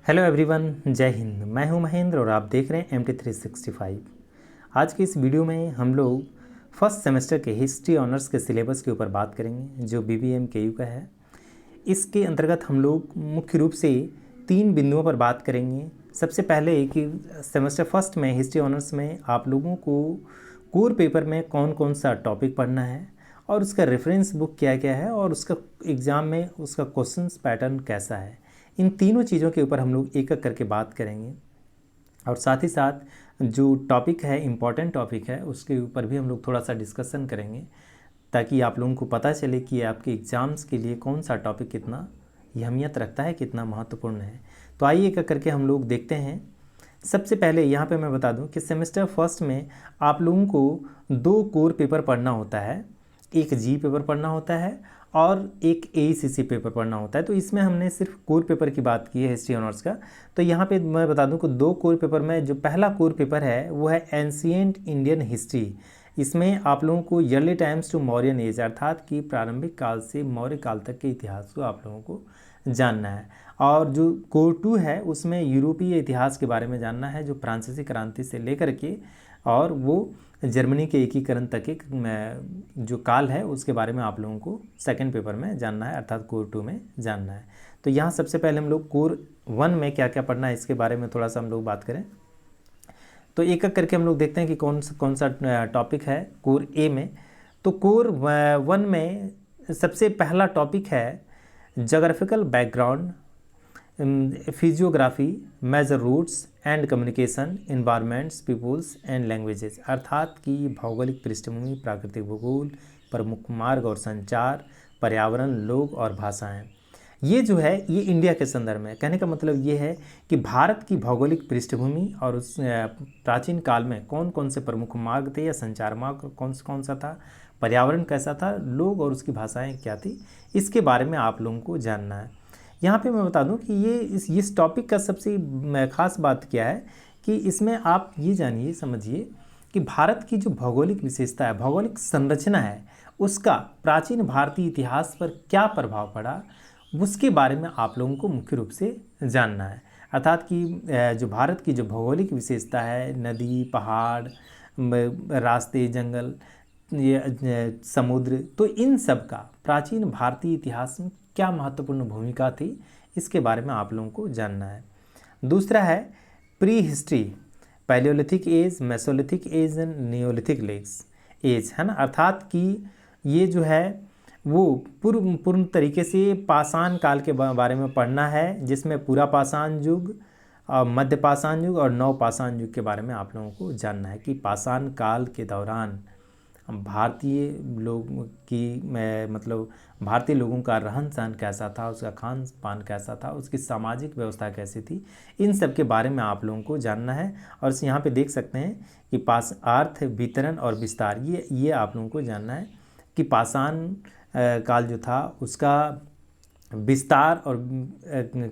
Hello everyone, जय हिंद। मैं हूं महेंद्र और आप देख रहे हैं MT365। आज की इस वीडियो में हम लोग फर्स्ट सेमेस्टर के हिस्ट्री ऑनर्स के सिलेबस के ऊपर बात करेंगे जो BBMKU का है। इसके अंतर्गत हम लोग मुख्य रूप से 3 बिंदुओं पर बात करेंगे। सबसे पहले कि सेमेस्टर फर्स्ट में हिस्ट्री ऑनर्स में आप लोगों को कोर पेपर में कौन कौन सा टॉपिक पढ़ना है और उसका रेफरेंस बुक क्या क्या है और उसका एग्ज़ाम में उसका क्वेश्चंस पैटर्न कैसा है। इन तीनों चीज़ों के ऊपर हम लोग एक एक करके बात करेंगे और साथ ही साथ जो टॉपिक है, इम्पॉर्टेंट टॉपिक है, उसके ऊपर भी हम लोग थोड़ा सा डिस्कशन करेंगे ताकि आप लोगों को पता चले कि आपके एग्ज़ाम्स के लिए कौन सा टॉपिक कितना अहमियत रखता है, कितना महत्वपूर्ण है। तो आइए एक एक करके हम लोग देखते हैं। सबसे पहले यहाँ पे मैं बता दूँ कि सेमेस्टर फर्स्ट में आप लोगों को 2 कोर पेपर पढ़ना होता है, एक जी पेपर पढ़ना होता है और एक AECC पेपर पढ़ना होता है। तो इसमें हमने सिर्फ कोर पेपर की बात की है हिस्ट्री ऑनर्स का। तो यहाँ पे मैं बता दूं कि 2 कोर पेपर में जो पहला कोर पेपर है वो है एंशिएंट इंडियन हिस्ट्री। इसमें आप लोगों को early times to Mauryan age अर्थात कि प्रारंभिक काल से मौर्य काल तक के इतिहास को आप लोगों को जानना है। और जो कोर 2 है उसमें यूरोपीय इतिहास के बारे में जानना है, जो फ्रांसीसी क्रांति से लेकर के और वो जर्मनी के एकीकरण तक एक जो काल है उसके बारे में आप लोगों को सेकंड पेपर में जानना है, अर्थात कोर 2 में जानना है। तो यहाँ सबसे पहले हम लोग कोर 1 में क्या क्या पढ़ना है इसके बारे में थोड़ा सा हम लोग बात करें। तो एक एक करके हम लोग देखते हैं कि कौन सा टॉपिक है कोर ए में। तो कोर 1 में सबसे पहला टॉपिक है geographical background, physiography, major routes and communication, environments, peoples and languages, अर्थात कि भौगोलिक पृष्ठभूमि, प्राकृतिक भूगोल, प्रमुख मार्ग और संचार, पर्यावरण, लोग और भाषाएं। ये जो है ये इंडिया के संदर्भ में कहने का मतलब ये है कि भारत की भौगोलिक पृष्ठभूमि और उस प्राचीन काल में कौन कौन से प्रमुख मार्ग थे या संचार मार्ग कौन सा था, पर्यावरण कैसा था, लोग और उसकी भाषाएँ क्या थी, इसके बारे में आप लोगों को जानना है। यहाँ पे मैं बता दूं कि ये इस टॉपिक का सबसे ख़ास बात क्या है कि इसमें आप ये जानिए, समझिए कि भारत की जो भौगोलिक विशेषता है, भौगोलिक संरचना है, उसका प्राचीन भारतीय इतिहास पर क्या प्रभाव पड़ा, उसके बारे में आप लोगों को मुख्य रूप से जानना है। अर्थात कि जो भारत की जो भौगोलिक विशेषता है, नदी, पहाड़, रास्ते, जंगल, ये समुद्र, तो इन सब का प्राचीन भारतीय इतिहास में क्या महत्वपूर्ण भूमिका थी, इसके बारे में आप लोगों को जानना है। दूसरा है prehistory, palaeolithic age, mesolithic age and neolithic age, है ना। अर्थात कि ये जो है वो पूर्ण तरीके से पाषाण काल के बारे में पढ़ना है, जिसमें पूरा पाषाण युग, मध्य पाषाण युग और नव पाषाण युग के बारे में आप लोगों को जानना है कि पाषाण काल के दौरान भारतीय लोगों की मतलब भारतीय लोगों का रहन सहन कैसा था, उसका खान पान कैसा था, उसकी सामाजिक व्यवस्था कैसी थी, इन सब के बारे में आप लोगों को जानना है। और यहाँ पे देख सकते हैं कि अर्थ, वितरण और विस्तार, ये आप लोगों को जानना है कि पाषाण काल जो था उसका विस्तार और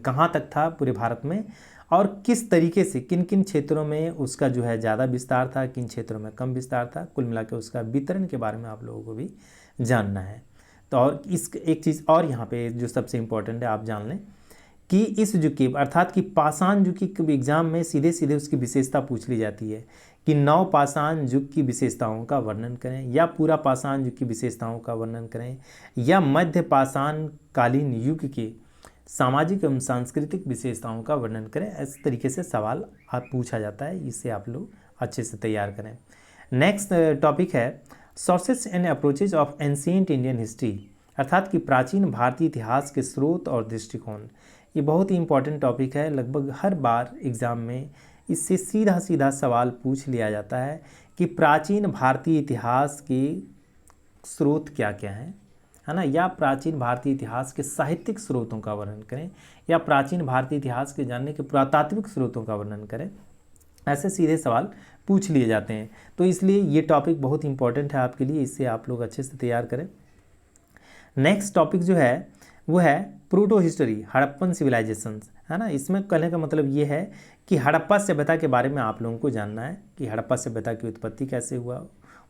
कहाँ तक था पूरे भारत में और किस तरीके से किन किन क्षेत्रों में उसका जो है ज़्यादा विस्तार था, किन क्षेत्रों में कम विस्तार था, कुल मिला के उसका वितरण के बारे में आप लोगों को भी जानना है। तो और इस एक चीज़ और यहाँ पे जो सबसे इम्पोर्टेंट है आप जान लें कि इस युग की अर्थात कि पाषाण युग की एग्जाम में सीधे सीधे उसकी विशेषता पूछ ली जाती है कि नव पाषाण युग की विशेषताओं का वर्णन करें या पूरा पाषाण युग की विशेषताओं का वर्णन करें या मध्य पाषाण कालीन युग के सामाजिक एवं सांस्कृतिक विशेषताओं का वर्णन करें। इस तरीके से सवाल आप पूछा जाता है, इससे आप लोग अच्छे से तैयार करें। नेक्स्ट टॉपिक है sources and approaches of ancient Indian history, अर्थात कि प्राचीन भारतीय इतिहास के स्रोत और दृष्टिकोण। ये बहुत ही इंपॉर्टेंट टॉपिक है, लगभग हर बार एग्ज़ाम में इससे सीधा सीधा सवाल पूछ लिया जाता है कि प्राचीन भारतीय इतिहास के स्रोत क्या क्या हैं, है ना, या प्राचीन भारतीय इतिहास के साहित्यिक स्रोतों का वर्णन करें या प्राचीन भारतीय इतिहास के जानने के पुरातात्विक स्रोतों का वर्णन करें। ऐसे सीधे सवाल पूछ लिए जाते हैं, तो इसलिए ये टॉपिक बहुत इंपॉर्टेंट है आपके लिए, इससे आप लोग अच्छे से तैयार करें। नेक्स्ट टॉपिक जो है वो है प्रोटो हिस्ट्री, हड़प्पन सिविलाइजेशंस, है ना। इसमें कहने का मतलब ये है कि हड़प्पा सभ्यता के बारे में आप लोगों को जानना है कि हड़प्पा सभ्यता की उत्पत्ति कैसे हुआ,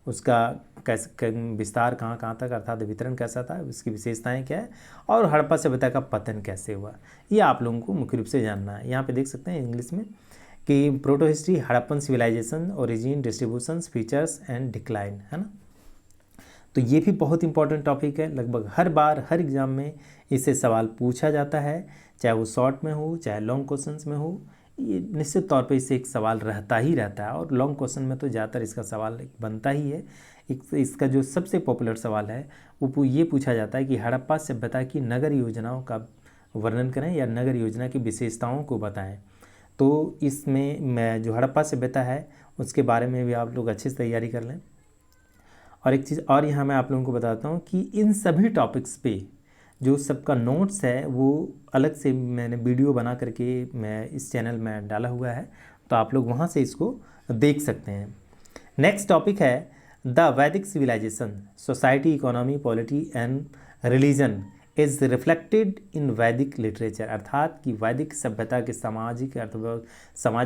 उसका कैसे विस्तार कहाँ कहाँ तक अर्थात वितरण कैसा था, उसकी विशेषताएं क्या है, और हड़प्पा सभ्यता का पतन कैसे हुआ, ये आप लोगों को मुख्य रूप से जानना है। यहाँ पे देख सकते हैं इंग्लिश में कि protohistory, Harappan civilisation, origin, distributions, features and decline, है ना। तो ये भी बहुत इंपॉर्टेंट टॉपिक है, लगभग हर बार हर एग्जाम में इससे सवाल पूछा जाता है, चाहे वो शॉर्ट में हो चाहे लॉन्ग क्वेश्चंस में हो, ये निश्चित तौर पे इससे एक सवाल रहता ही रहता है। और लॉन्ग क्वेश्चन में तो ज़्यादातर इसका सवाल बनता ही है। इसका जो सबसे पॉपुलर सवाल है वो ये पूछा जाता है कि हड़प्पा सभ्यता की नगर योजनाओं का वर्णन करें या नगर योजना की विशेषताओं को बताएं। तो इसमें मैं जो हड़प्पा सभ्यता है उसके बारे में भी आप लोग अच्छे से तैयारी कर लें। और एक चीज़ और यहाँ मैं आप लोगों को बताता हूँ कि इन सभी टॉपिक्स पे जो सबका नोट्स है वो अलग से मैंने वीडियो बना करके मैं इस चैनल में डाला हुआ है, तो आप लोग वहाँ से इसको देख सकते हैं। नेक्स्ट टॉपिक है the Vedic civilisation, society, economy, polity and religion is reflected in Vedic literature, अर्थात कि वैदिक सभ्यता के सामाजिक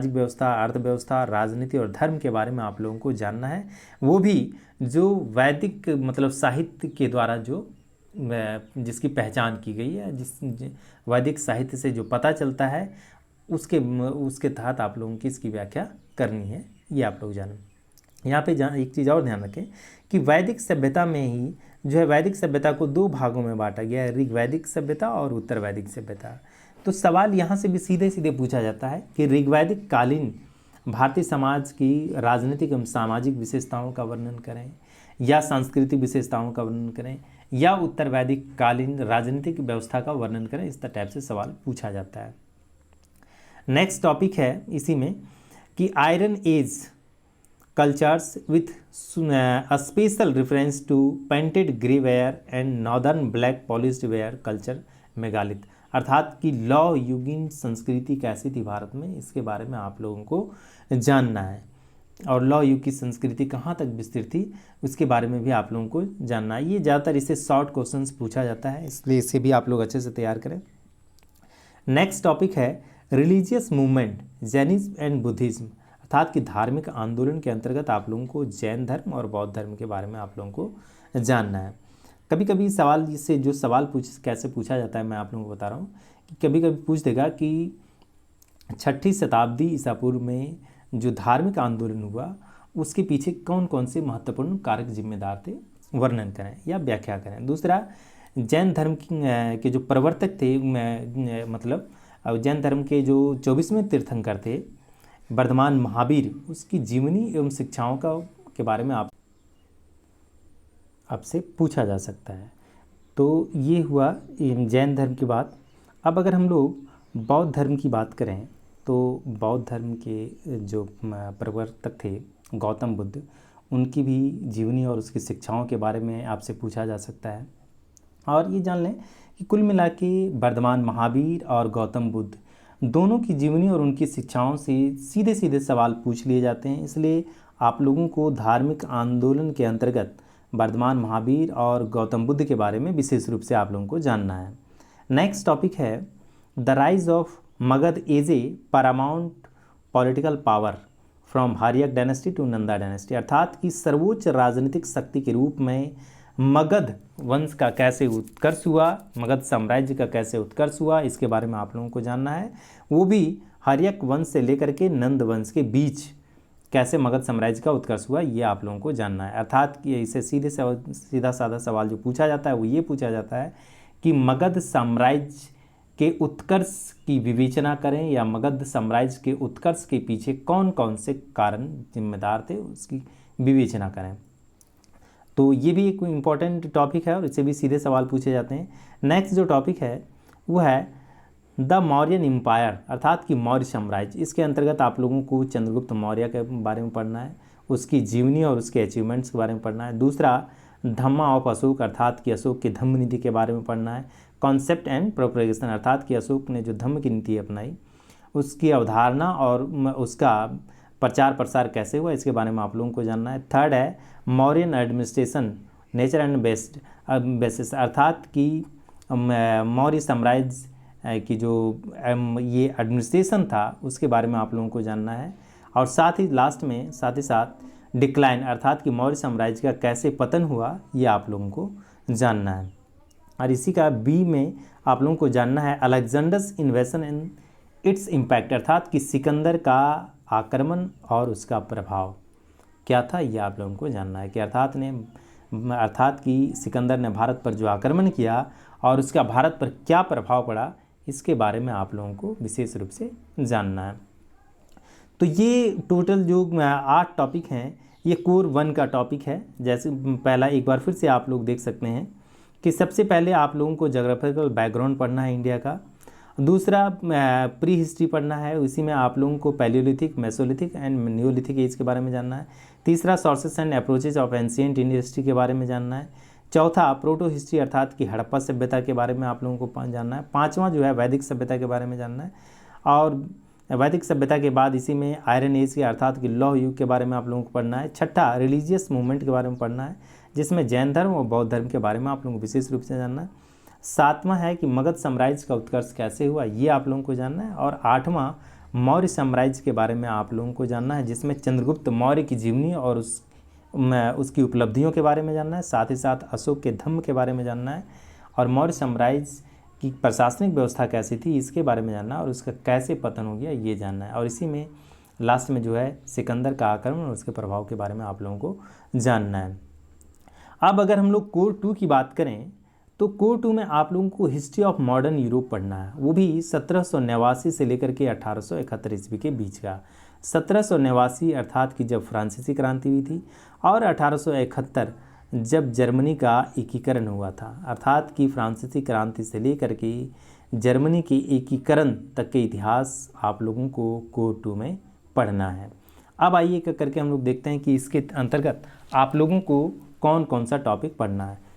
व्यवस्था, अर्थव्यवस्था, राजनीति और धर्म के बारे में आप लोगों को जानना है। वो भी जो वैदिक मतलब साहित्य के द्वारा जो जिसकी पहचान की गई है, वैदिक साहित्य से जो पता चलता है उसके तहत आप लोगों की इसकी व्याख्या करनी है, ये आप लोग जानें। यहाँ पे एक चीज़ और ध्यान रखें कि वैदिक सभ्यता में ही जो है वैदिक सभ्यता को दो भागों में बांटा गया है, ऋग्वैदिक सभ्यता और उत्तर वैदिक सभ्यता। तो सवाल यहाँ से भी सीधे सीधे पूछा जाता है कि ऋग्वैदिक कालीन भारतीय समाज की राजनीतिक एवं सामाजिक विशेषताओं का वर्णन करें या सांस्कृतिक विशेषताओं का वर्णन करें, या उत्तर वैदिक कालीन राजनीतिक व्यवस्था का वर्णन करें। इस टाइप से सवाल पूछा जाता है। नेक्स्ट टॉपिक है इसी में कि iron age cultures with a special reference to painted grey ware and northern black polished ware culture megalith, अर्थात कि लौह युगीन संस्कृति कैसी थी भारत में, इसके बारे में आप लोगों को जानना है। और लौह युग की संस्कृति कहाँ तक विस्तृत थी उसके बारे में भी आप लोगों को जानना है। ये ज़्यादातर इससे शॉर्ट क्वेश्चंस पूछा जाता है, इसलिए इसे भी आप लोग अच्छे से तैयार करें। नेक्स्ट टॉपिक है religious movement, Jainism and Buddhism, अर्थात कि धार्मिक आंदोलन के अंतर्गत आप लोगों को जैन धर्म और बौद्ध धर्म के बारे में आप लोगों को जानना है। कभी कभी सवाल इससे जो सवाल कैसे पूछा जाता है मैं आप लोगों को बता रहा हूँ कि कभी कभी पूछ देगा कि 6ठी शताब्दी ईसा पूर्व में जो धार्मिक आंदोलन हुआ उसके पीछे कौन कौन से महत्वपूर्ण कारक जिम्मेदार थे, वर्णन करें या व्याख्या करें। दूसरा, जैन धर्म के जो प्रवर्तक थे मतलब जैन धर्म के जो 24वें तीर्थंकर थे वर्धमान महावीर, उसकी जीवनी एवं शिक्षाओं के बारे में आपसे पूछा जा सकता है। तो ये हुआ जैन धर्म की बात। अब अगर हम लोग बौद्ध धर्म की बात करें तो बौद्ध धर्म के जो प्रवर्तक थे गौतम बुद्ध, उनकी भी जीवनी और उसकी शिक्षाओं के बारे में आपसे पूछा जा सकता है। और ये जान लें कि कुल मिला के वर्धमान महावीर और गौतम बुद्ध दोनों की जीवनी और उनकी शिक्षाओं से सीधे सीधे सवाल पूछ लिए जाते हैं, इसलिए आप लोगों को धार्मिक आंदोलन के अंतर्गत वर्धमान महावीर और गौतम बुद्ध के बारे में विशेष रूप से आप लोगों को जानना है। नेक्स्ट टॉपिक है the rise of Magadha as a paramount political power from Haryanka dynasty to Nanda dynasty, अर्थात कि सर्वोच्च राजनीतिक शक्ति के रूप में मगध वंश का कैसे उत्कर्ष हुआ, मगध साम्राज्य का कैसे उत्कर्ष हुआ, इसके बारे में आप लोगों को जानना है। वो भी हर्यक वंश से लेकर के नंद वंश के बीच कैसे मगध साम्राज्य का उत्कर्ष हुआ, ये आप लोगों को जानना है। अर्थात कि इसे सीधा साधा सवाल जो पूछा जाता है वो ये पूछा जाता है कि मगध साम्राज्य के उत्कर्ष की विवेचना करें या मगध साम्राज्य के उत्कर्ष के पीछे कौन कौन से कारण जिम्मेदार थे उसकी विवेचना करें। तो ये भी एक इम्पॉर्टेंट टॉपिक है और इससे भी सीधे सवाल पूछे जाते हैं। नेक्स्ट जो टॉपिक है वो है द मौर्यन एम्पायर, अर्थात कि मौर्य साम्राज्य। इसके अंतर्गत आप लोगों को चंद्रगुप्त मौर्य के बारे में पढ़ना है, उसकी जीवनी और उसके अचीवमेंट्स के बारे में पढ़ना है। दूसरा, धम्मा ऑफ अशोक, अर्थात कि अशोक की धम्म नीति के बारे में पढ़ना है। कॉन्सेप्ट एंड प्रोपगेशन, अर्थात कि अशोक ने जो धम्म की नीति अपनाई उसकी अवधारणा और उसका प्रचार प्रसार कैसे हुआ, इसके बारे में आप लोगों को जानना है। थर्ड है Mauryan administration nature and bases, अर्थात कि मौर्य साम्राज्य की जो ये एडमिनिस्ट्रेशन था उसके बारे में आप लोगों को जानना है। और साथ ही साथ डिक्लाइन अर्थात कि मौर्य साम्राज्य का कैसे पतन हुआ, ये आप लोगों को जानना है। और इसी का बी में आप लोगों को जानना है अलेक्जेंडर्स इन्वेशन एंड इट्स इम्पैक्ट अर्थात कि सिकंदर का आक्रमण और उसका प्रभाव क्या था, ये आप लोगों को जानना है कि अर्थात कि सिकंदर ने भारत पर जो आक्रमण किया और उसका भारत पर क्या प्रभाव पड़ा, इसके बारे में आप लोगों को विशेष रूप से जानना है। तो ये टोटल जो 8 टॉपिक हैं, ये कोर 1 का टॉपिक है। जैसे पहला एक बार फिर से आप लोग देख सकते हैं कि सबसे पहले आप लोगों को ज्योग्राफिकल बैकग्राउंड पढ़ना है इंडिया का, दूसरा प्री हिस्ट्री पढ़ना है, उसी में आप लोगों को Palaeolithic, Mesolithic and neolithic age के बारे में जानना है, तीसरा sources and approaches of ancient Indian history के बारे में जानना है, चौथा प्रोटो हिस्ट्री अर्थात कि हड़प्पा सभ्यता के बारे में आप लोगों को जानना है, पाँचवा जो है वैदिक सभ्यता के बारे में जानना है, और वैदिक सभ्यता के बाद इसी में आयरन एज के अर्थात कि लौह युग के बारे में आप लोगों को पढ़ना है, छठा रिलीजियस मूवमेंट के बारे में पढ़ना है जिसमें जैन धर्म और बौद्ध धर्म के बारे में आप लोगों को विशेष रूप से जानना है, सातवां है कि मगध साम्राज्य का उत्कर्ष कैसे हुआ, ये आप लोगों को जानना है, और आठवां मौर्य साम्राज्य के बारे में आप लोगों को जानना है जिसमें चंद्रगुप्त मौर्य की जीवनी और उसकी उपलब्धियों के बारे में जानना है, साथ ही साथ अशोक के धम्म के बारे में जानना है, और मौर्य साम्राज्य की प्रशासनिक व्यवस्था कैसी थी इसके बारे में जानना है, और उसका कैसे पतन हो गया ये जानना है, और इसी में लास्ट में जो है सिकंदर का आक्रमण और उसके प्रभाव के बारे में आप लोगों को जानना है। अब अगर हम लोग कोर 2 की बात करें तो कोर 2 में आप लोगों को हिस्ट्री ऑफ मॉडर्न यूरोप पढ़ना है, वो भी 1789 से लेकर के 1871 ईस्वी के बीच का। 1789 अर्थात कि जब फ्रांसीसी क्रांति हुई थी, और 1871 जब जर्मनी का एकीकरण हुआ था, अर्थात कि फ्रांसीसी क्रांति से लेकर के जर्मनी के एकीकरण तक के इतिहास आप लोगों को कोर 2 में पढ़ना है। अब आइए करके हम लोग देखते हैं कि इसके अंतर्गत आप लोगों को कौन कौन सा टॉपिक पढ़ना है।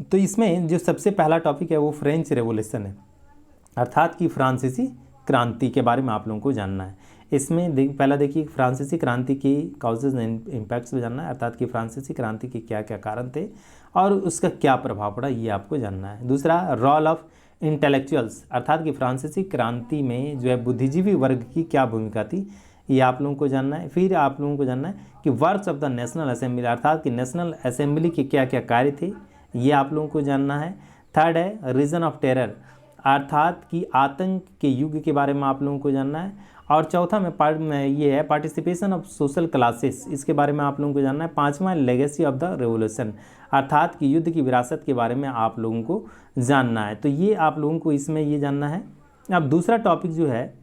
तो इसमें जो सबसे पहला टॉपिक है वो फ्रेंच रेवोल्यूशन है, अर्थात कि फ्रांसीसी क्रांति के बारे में आप लोगों को जानना है। इसमें पहला देखिए फ्रांसीसी क्रांति के काउजेज एंड इम्पैक्ट्स को जानना है, अर्थात कि फ्रांसीसी क्रांति के क्या क्या कारण थे और उसका क्या प्रभाव पड़ा, ये आपको जानना है। दूसरा रोल ऑफ इंटेलेक्चुअल्स, अर्थात कि फ्रांसीसी क्रांति में जो है बुद्धिजीवी वर्ग की क्या भूमिका थी, ये आप लोगों को जानना है। फिर आप लोगों को जानना है कि works of the national assembly, अर्थात कि नेशनल असेंबली के क्या क्या कार्य थे, ये आप लोगों को जानना है। थर्ड है रीजन ऑफ टेरर, अर्थात कि आतंक के युग के बारे में आप लोगों को जानना है। और चौथा में ये है पार्टिसिपेशन ऑफ सोशल क्लासेस, इसके बारे में आप लोगों को जानना है। पांचवा लेगेसी ऑफ द रेवोल्यूशन, अर्थात कि युद्ध की विरासत के बारे में आप लोगों को जानना है। तो ये आप लोगों को इसमें ये जानना है। अब दूसरा टॉपिक जो है,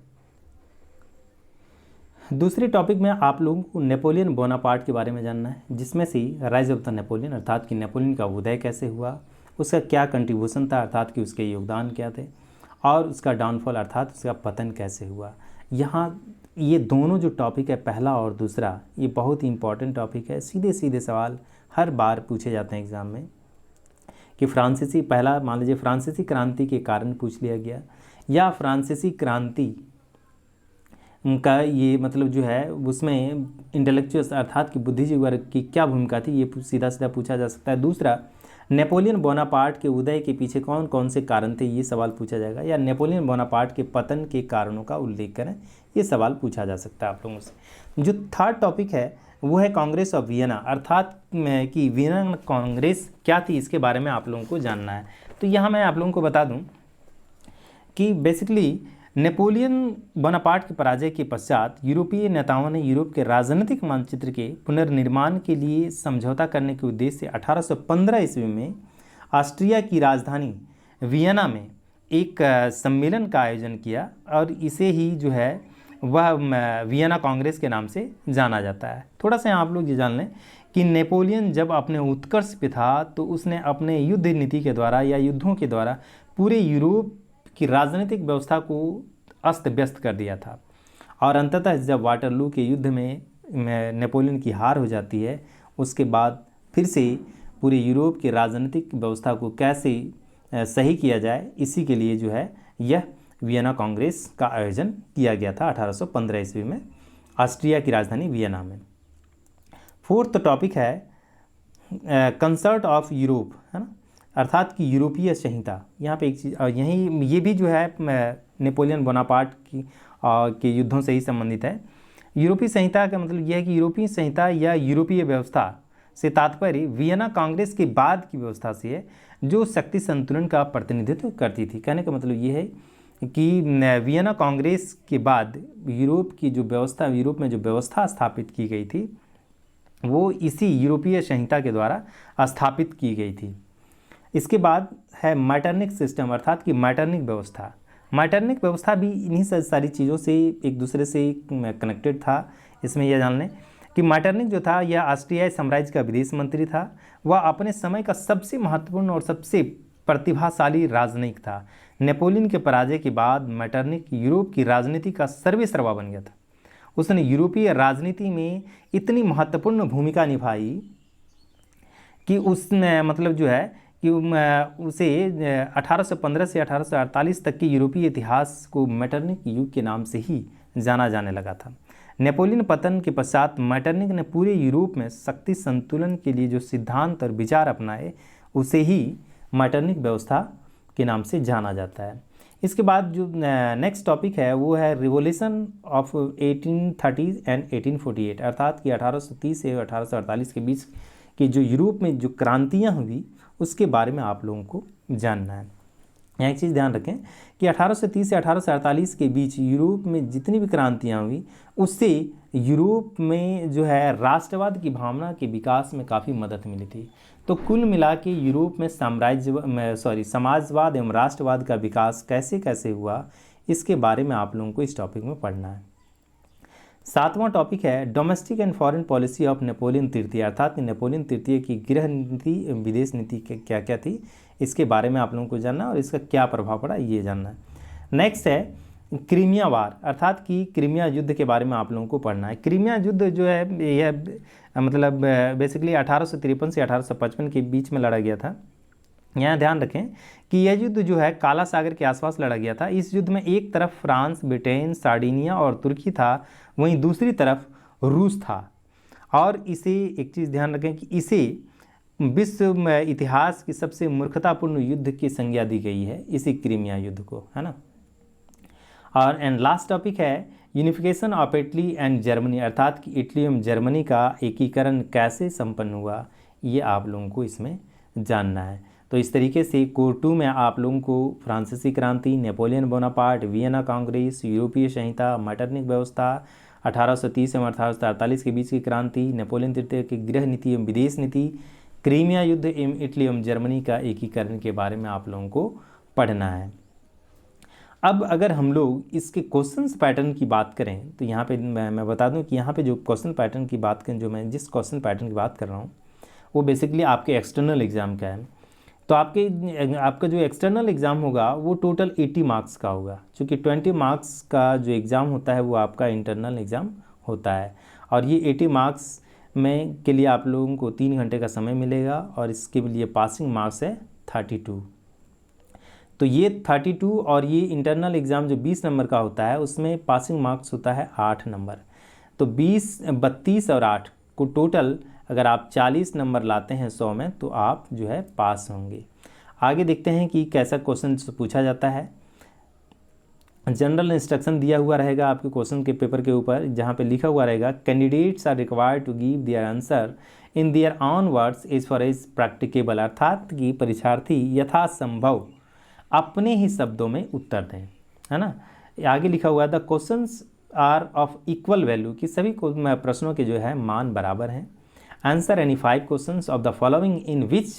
दूसरे टॉपिक में आप लोगों को नेपोलियन बोनापार्ट के बारे में जानना है, जिसमें से राइज ऑफ द नेपोलियन, अर्थात कि नेपोलियन का उदय कैसे हुआ, उसका क्या कंट्रीब्यूशन था, अर्थात कि उसके योगदान क्या थे, और उसका डाउनफॉल अर्थात उसका पतन कैसे हुआ। यहाँ ये दोनों जो टॉपिक है, पहला और दूसरा, ये बहुत ही इंपॉर्टेंट टॉपिक है। सीधे सीधे सवाल हर बार पूछे जाते हैं एग्ज़ाम में कि फ्रांसीसी, पहला मान लीजिए फ्रांसीसी क्रांति के कारण पूछ लिया गया, या फ्रांसीसी क्रांति का ये मतलब जो है उसमें इंटेलेक्चुअल्स अर्थात कि बुद्धिजीवी वर्ग की क्या भूमिका थी, ये सीधा सीधा पूछा जा सकता है। दूसरा नेपोलियन बोनापार्ट के उदय के पीछे कौन कौन से कारण थे, ये सवाल पूछा जाएगा। या नेपोलियन बोनापार्ट के पतन के कारणों का उल्लेख करें, ये सवाल पूछा जा सकता है आप लोगों से। जो थर्ड टॉपिक है वो है कांग्रेस ऑफ वियना, अर्थात कि वियना कांग्रेस क्या थी, इसके बारे में आप लोगों को जानना है। तो यहाँ मैं आप लोगों को बता दूँ कि बेसिकली नेपोलियन बोनापार्ट की पराजय के पश्चात यूरोपीय नेताओं ने यूरोप के राजनीतिक मानचित्र के पुनर्निर्माण के लिए समझौता करने के उद्देश्य से 1815 ईस्वी में ऑस्ट्रिया की राजधानी वियना में एक सम्मेलन का आयोजन किया, और इसे ही जो है वह वियना कांग्रेस के नाम से जाना जाता है। थोड़ा सा आप लोग ये जान लें कि नेपोलियन जब अपने उत्कर्ष पे था तो उसने अपने युद्ध नीति के द्वारा या युद्धों के द्वारा पूरे यूरोप की राजनीतिक व्यवस्था को अस्त व्यस्त कर दिया था, और अंततः जब वाटरलू के युद्ध में नेपोलियन की हार हो जाती है, उसके बाद फिर से पूरे यूरोप की राजनीतिक व्यवस्था को कैसे सही किया जाए, इसी के लिए जो है यह वियना कांग्रेस का आयोजन किया गया था 1815 ईस्वी में ऑस्ट्रिया की राजधानी वियना में। फोर्थ टॉपिक है कंसर्ट ऑफ यूरोप, है ना, अर्थात कि यूरोपीय संहिता। यहाँ पे एक चीज़ यही ये भी जो है नेपोलियन बोनापार्ट के युद्धों से ही संबंधित है। यूरोपीय संहिता का मतलब यह है कि यूरोपीय संहिता या यूरोपीय व्यवस्था से तात्पर्य वियना कांग्रेस के बाद की व्यवस्था से है, जो शक्ति संतुलन का प्रतिनिधित्व करती थी। कहने का मतलब ये है कि वियना कांग्रेस के बाद यूरोप की जो व्यवस्था, यूरोप में जो व्यवस्था स्थापित की गई थी वो इसी यूरोपीय संहिता के द्वारा स्थापित की गई थी। इसके बाद है मैटरनिक सिस्टम, अर्थात कि मैटरनिक व्यवस्था। मैटरनिक व्यवस्था भी इन्हीं सारी चीज़ों से एक दूसरे से कनेक्टेड था। इसमें यह जान लें कि मैटरनिक जो था यह ऑस्ट्रियाई साम्राज्य का विदेश मंत्री था। वह अपने समय का सबसे महत्वपूर्ण और सबसे प्रतिभाशाली राजनयिक था। नेपोलियन के पराजय के बाद मैटरनिक यूरोप की राजनीति का सर्वेसर्वा बन गया था। उसने यूरोपीय राजनीति में इतनी महत्वपूर्ण भूमिका निभाई कि उसने मतलब जो है कि उसे 1815 से 1848 तक के यूरोपीय इतिहास को मैटरनिक युग के नाम से ही जाना जाने लगा था। नेपोलियन पतन के पश्चात मैटरनिक ने पूरे यूरोप में शक्ति संतुलन के लिए जो सिद्धांत और विचार अपनाए उसे ही मैटरनिक व्यवस्था के नाम से जाना जाता है। इसके बाद जो नेक्स्ट टॉपिक है वो है रिवोल्यूशन ऑफ 1830 एंड 1848, अर्थात कि 1830 से 1848 के बीच की जो यूरोप में जो क्रांतियाँ हुई उसके बारे में आप लोगों को जानना है। यहाँ एक चीज़ ध्यान रखें कि 1830 से 1848 के बीच यूरोप में जितनी भी क्रांतियाँ हुई उससे यूरोप में जो है राष्ट्रवाद की भावना के विकास में काफ़ी मदद मिली थी। तो कुल मिला के यूरोप में समाजवाद एवं राष्ट्रवाद का विकास कैसे कैसे हुआ इसके बारे में आप लोगों को इस टॉपिक में पढ़ना है। 7वां टॉपिक है domestic and foreign policy of Napoleon तृतीय, अर्थात नेपोलियन तृतीय की गृह नीति विदेश नीति क्या क्या थी इसके बारे में आप लोगों को जानना और इसका क्या प्रभाव पड़ा ये जानना है। नेक्स्ट है क्रीमिया वार, अर्थात कि क्रीमिया युद्ध के बारे में आप लोगों को पढ़ना है। क्रीमिया युद्ध जो है यह मतलब बेसिकली 1853 से 1855 के बीच में लड़ा गया था। यहाँ ध्यान रखें कि यह युद्ध जो है काला सागर के आसपास लड़ा गया था। इस युद्ध में एक तरफ फ्रांस, ब्रिटेन, सार्डिनिया और तुर्की था, वहीं दूसरी तरफ रूस था। और इसे एक चीज़ ध्यान रखें कि इसे विश्व में इतिहास की सबसे मूर्खतापूर्ण युद्ध की संज्ञा दी गई है, इसी क्रीमिया युद्ध को, है ना। और एंड लास्ट टॉपिक है unification of Italy and Germany, अर्थात कि इटली एवं जर्मनी का एकीकरण कैसे संपन्न हुआ ये आप लोगों को इसमें जानना है। तो इस तरीके से कोर 2 में आप लोगों को फ्रांसीसी क्रांति, नेपोलियन बोनापार्ट, वियना कांग्रेस, यूरोपीय संहिता, मैटरनिक व्यवस्था, 1830 एवं 1848 के बीच की क्रांति, नेपोलियन तृतीय की गृह नीति एवं विदेश नीति, क्रीमिया युद्ध एवं इटली एवं जर्मनी का एकीकरण के बारे में आप लोगों को पढ़ना है। अब अगर हम लोग इसके क्वेश्चंस पैटर्न की बात करें तो यहाँ पे मैं बता दूं कि यहाँ पे जो क्वेश्चन पैटर्न की बात करें, जो मैं जिस क्वेश्चन पैटर्न की बात कर रहा हूँ वो बेसिकली आपके एक्सटर्नल एग्ज़ाम का है। तो आपका जो एक्सटर्नल एग्ज़ाम होगा वो टोटल 80 मार्क्स का होगा, क्योंकि 20 मार्क्स का जो एग्ज़ाम होता है वो आपका इंटरनल एग्ज़ाम होता है। और ये 80 मार्क्स में के लिए आप लोगों को 3 घंटे का समय मिलेगा और इसके लिए पासिंग मार्क्स है 32। तो ये 32 और ये इंटरनल एग्ज़ाम जो 20 नंबर का होता है उसमें पासिंग मार्क्स होता है 8 नंबर। तो 32 और 8 को टोटल अगर आप 40 नंबर लाते हैं 100 में तो आप जो है पास होंगे। आगे देखते हैं कि कैसा क्वेश्चन पूछा जाता है। जनरल इंस्ट्रक्शन दिया हुआ रहेगा आपके क्वेश्चन के पेपर के ऊपर, जहाँ पे लिखा हुआ रहेगा candidates are required to give their answer in their own words as far as practicable, अर्थात कि परीक्षार्थी यथासंभव अपने ही शब्दों में उत्तर दें, है ना। आगे लिखा हुआ है the questions are of equal value, कि सभी प्रश्नों के जो है मान बराबर हैं। Answer any 5 questions of the following in which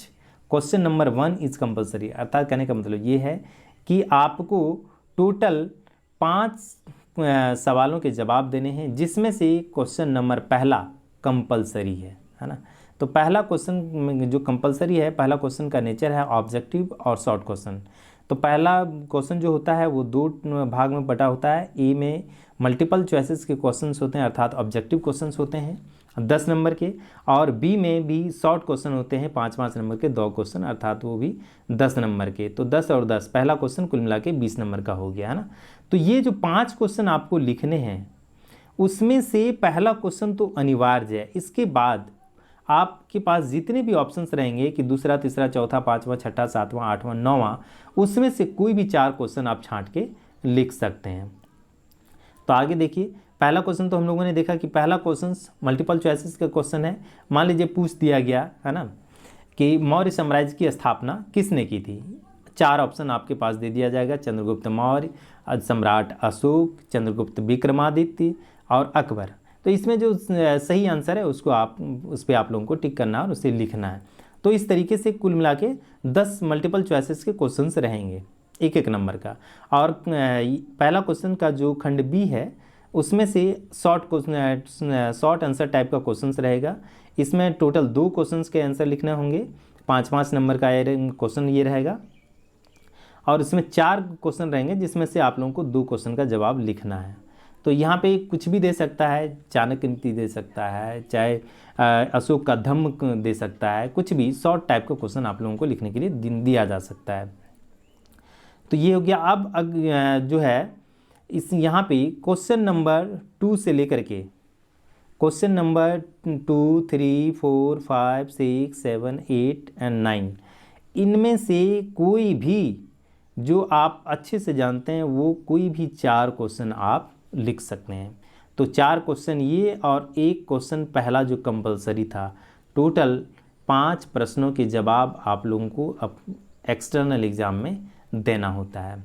question number 1 is compulsory, अर्थात कहने का मतलब ये है कि आपको टोटल 5 सवालों के जवाब देने हैं, जिसमें से क्वेश्चन नंबर पहला कंपलसरी है ना। तो पहला क्वेश्चन जो कंपलसरी है, पहला क्वेश्चन का नेचर है ऑब्जेक्टिव और शॉर्ट क्वेश्चन। तो पहला क्वेश्चन जो होता है वो 2 भाग में बटा होता है। ए में मल्टीपल चॉइसेस के क्वेश्चंस होते हैं, अर्थात ऑब्जेक्टिव क्वेश्चंस होते हैं 10 नंबर के, और बी में भी शॉर्ट क्वेश्चन होते हैं 5-5 नंबर के 2 क्वेश्चन, अर्थात वो भी 10 नंबर के। तो 10 और 10 पहला क्वेश्चन कुल मिला के 20 नंबर का हो गया, है ना। तो ये जो 5 क्वेश्चन आपको लिखने हैं उसमें से पहला क्वेश्चन तो अनिवार्य है। इसके बाद आपके पास जितने भी ऑप्शंस रहेंगे कि दूसरा, तीसरा, चौथा, 5वां, 6ठा, 7वां, 8वां, 9वां, उसमें से कोई भी 4 क्वेश्चन आप छांट के लिख सकते हैं। तो आगे देखिए, पहला क्वेश्चन तो हम लोगों ने देखा कि पहला क्वेश्चन मल्टीपल चॉइसेस का क्वेश्चन है। मान लीजिए पूछ दिया गया है ना कि मौर्य साम्राज्य की स्थापना किसने की थी। 4 ऑप्शन आपके पास दे दिया जाएगा, चंद्रगुप्त मौर्य, सम्राट अशोक, चंद्रगुप्त विक्रमादित्य और अकबर। तो इसमें जो सही आंसर है उसको आप उस पर आप लोगों को टिक करना है और उसे लिखना है। तो इस तरीके से कुल मिला के 10 मल्टीपल चॉइसेस के क्वेश्चंस रहेंगे एक एक नंबर का। और पहला क्वेश्चन का जो खंड बी है उसमें से शॉर्ट आंसर टाइप का क्वेश्चंस रहेगा। इसमें टोटल 2 क्वेश्चंस के आंसर लिखने होंगे, 5-5 नंबर का क्वेश्चन ये रहेगा। और इसमें 4 क्वेश्चन रहेंगे जिसमें से आप लोगों को 2 क्वेश्चन का जवाब लिखना है। तो यहाँ पे कुछ भी दे सकता है, चाणक्य नीति दे सकता है, चाहे अशोक का धम्म दे सकता है, कुछ भी शॉर्ट टाइप का क्वेश्चन आप लोगों को लिखने के लिए दिया जा सकता है। तो ये हो गया। अब जो है इस यहाँ पे क्वेश्चन नंबर 2 से लेकर के क्वेश्चन नंबर 2, 3, 4, 5, 6, 7, 8 एंड 9 इनमें से कोई भी जो आप अच्छे से जानते हैं वो कोई भी 4 क्वेश्चन आप लिख सकते हैं। तो 4 क्वेश्चन ये और 1 क्वेश्चन पहला जो कंपलसरी था। टोटल 5 प्रश्नों के जवाब आप लोगों को एक्सटर्नल एग्ज़ाम में देना होता है।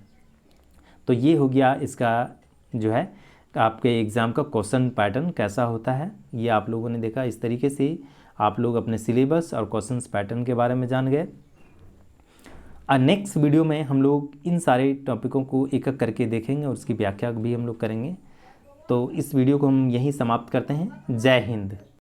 तो ये हो गया इसका जो है आपके एग्ज़ाम का क्वेश्चन पैटर्न कैसा होता है, ये आप लोगों ने देखा। इस तरीके से आप लोग अपने सिलेबस और क्वेश्चंस पैटर्न के बारे में जान गए। नेक्स्ट वीडियो में हम लोग इन सारे टॉपिकों को एक एक करके देखेंगे और उसकी व्याख्या भी हम लोग करेंगे। तो इस वीडियो को हम यहीं समाप्त करते हैं। जय हिंद।